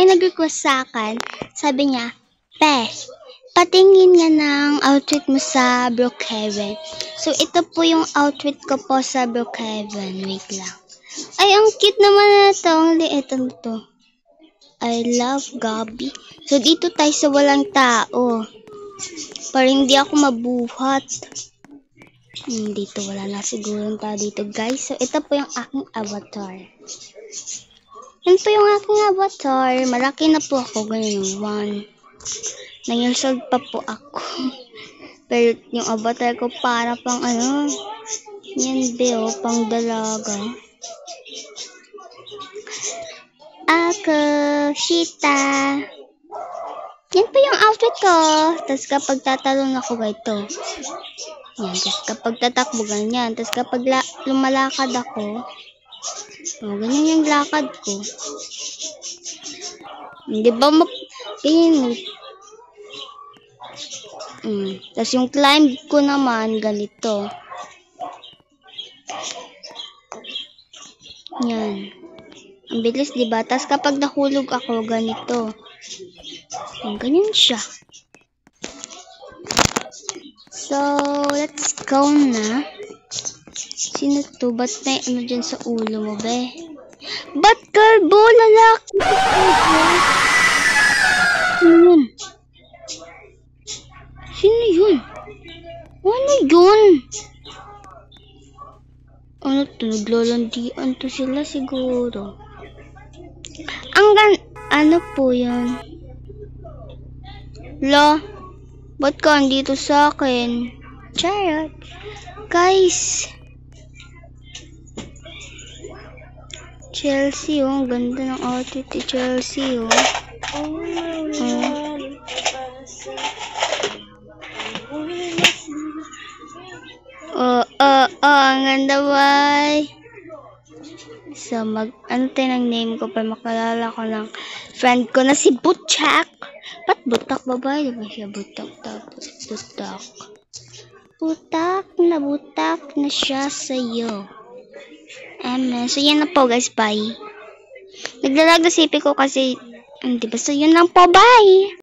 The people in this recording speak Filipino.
may nag-request sa akin. Sabi niya, patingin nga ng outfit mo sa Brookhaven. So, ito po yung outfit ko po sa Brookhaven. Wait lang. Ay, ang cute naman na ito. Ang liit to. I love Gabi. So, dito tayo sa walang tao. Para hindi ako mabuhat. Dito wala na siguro yung tao dito, guys. So, ito po yung aking avatar. Yan po yung aking avatar. Malaki na po ako. Ganyan, 1. 9 years old pa po ako. Pero yung avatar ko para pang yan pang dalaga. Ako, Shita. Yan po yung outfit ko. Tapos kapag tatalon ako, ito. Yan. Tapos kapag tatakbo, ganyan. Tapos kapag lumalakad ako, ganyan yung lakad ko. Hindi ba ganyan. Tapos yung climb ko naman, ganito. Yan. Ang bilis, diba? Tapos kapag nahulog ako, ganito. Ganyan siya. So, let's go na. Sino to? Ba't may dyan sa ulo mo, be? Ba't kalbo? Lalaki? Sino yun? Sino yun? Ano yun? Ano to? Naglalandian to sila siguro. Ano po yun? Ba't ka andito sa akin? Charot. Guys. Chelsea, ang ganda ng outfit ni Chelsea, ang ganda, bye. So, ano tayo ng name ko para makalala ko ng friend ko na si Butchak. Ba't butak, babae? Diba siya butak? Tapos butak. Butak na siya sa'yo. So, yan na po, guys. Bye. Naglalag na sipi ko kasi, diba? So, yun lang po. Bye!